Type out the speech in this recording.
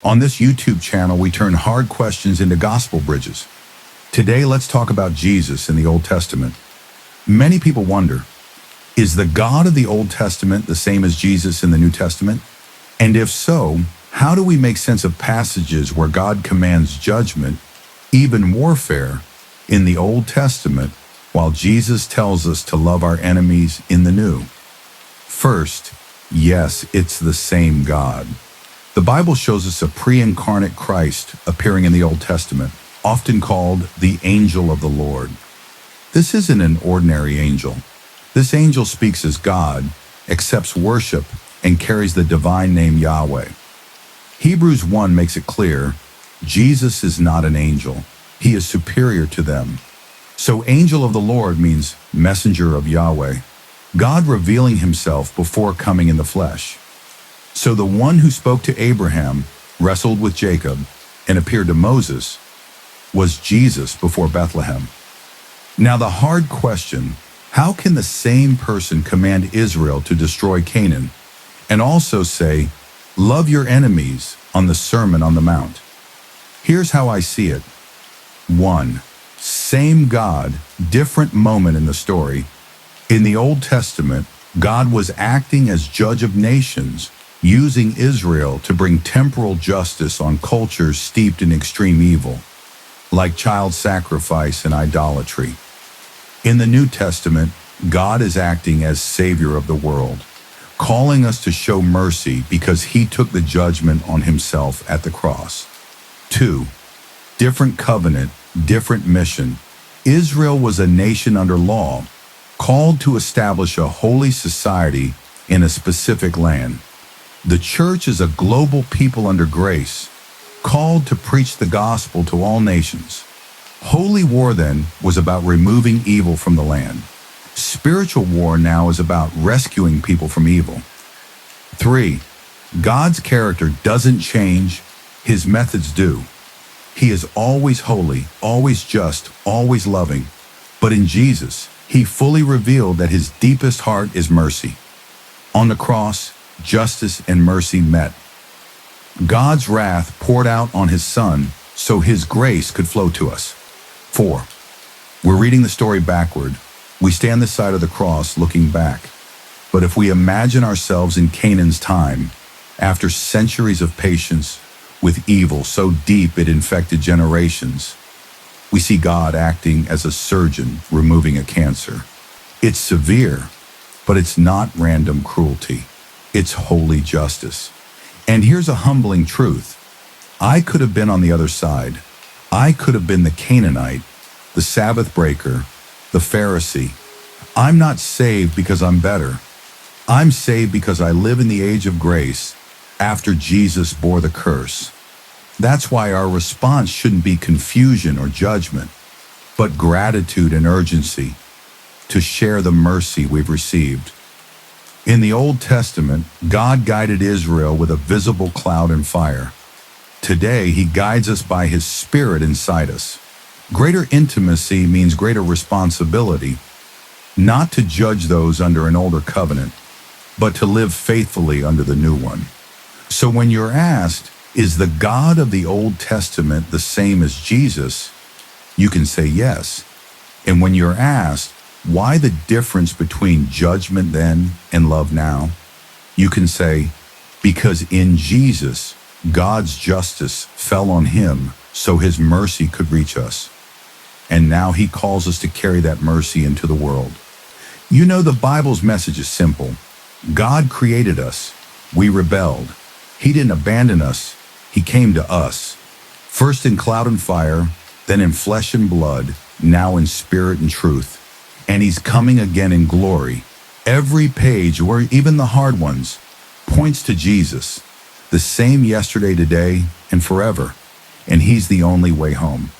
On this YouTube channel, we turn hard questions into gospel bridges. Today, let's talk about Jesus in the Old Testament. Many people wonder, is the God of the Old Testament the same as Jesus in the New Testament? And if so, how do we make sense of passages where God commands judgment, even warfare, in the Old Testament, while Jesus tells us to love our enemies in the New? First, yes, it's the same God. The Bible shows us a pre-incarnate Christ appearing in the Old Testament, often called the angel of the Lord. This isn't an ordinary angel. This angel speaks as God, accepts worship, and carries the divine name Yahweh. Hebrews 1 makes it clear, Jesus is not an angel. He is superior to them. So angel of the Lord means messenger of Yahweh, God revealing himself before coming in the flesh. So the one who spoke to Abraham, wrestled with Jacob, and appeared to Moses was Jesus before Bethlehem. Now the hard question, how can the same person command Israel to destroy Canaan and also say, love your enemies on the Sermon on the Mount? Here's how I see it. 1. Same God, different moment in the story. In the Old Testament, God was acting as judge of nations, using Israel to bring temporal justice on cultures steeped in extreme evil, like child sacrifice and idolatry. In the New Testament, God is acting as Savior of the world, calling us to show mercy because he took the judgment on himself at the cross. 2. Different covenant, different mission. Israel was a nation under law, called to establish a holy society in a specific land. The church is a global people under grace, called to preach the gospel to all nations. Holy war then was about removing evil from the land. Spiritual war now is about rescuing people from evil. 3. God's character doesn't change, his methods do. He is always holy, always just, always loving. But in Jesus, he fully revealed that his deepest heart is mercy. On the cross, justice and mercy met. God's wrath poured out on his Son so his grace could flow to us. 4. We're reading the story backward. We stay on the side of the cross looking back. But if we imagine ourselves in Canaan's time, after centuries of patience with evil so deep it infected generations, we see God acting as a surgeon removing a cancer. It's severe, but it's not random cruelty. It's holy justice. And here's a humbling truth. I could have been on the other side. I could have been the Canaanite, the Sabbath breaker, the Pharisee. I'm not saved because I'm better. I'm saved because I live in the age of grace after Jesus bore the curse. That's why our response shouldn't be confusion or judgment, but gratitude and urgency to share the mercy we've received. In the Old Testament, God guided Israel with a visible cloud and fire. Today, he guides us by his Spirit inside us. Greater intimacy means greater responsibility, not to judge those under an older covenant, but to live faithfully under the new one. So when you're asked, is the God of the Old Testament the same as Jesus? You can say yes. And when you're asked, why the difference between judgment then and love now? You can say, because in Jesus, God's justice fell on him so his mercy could reach us. And now he calls us to carry that mercy into the world. You know, the Bible's message is simple. God created us. We rebelled. He didn't abandon us. He came to us. First in cloud and fire, then in flesh and blood, now in spirit and truth. And he's coming again in glory. Every page, or even the hard ones, points to Jesus, the same yesterday, today, and forever. And he's the only way home.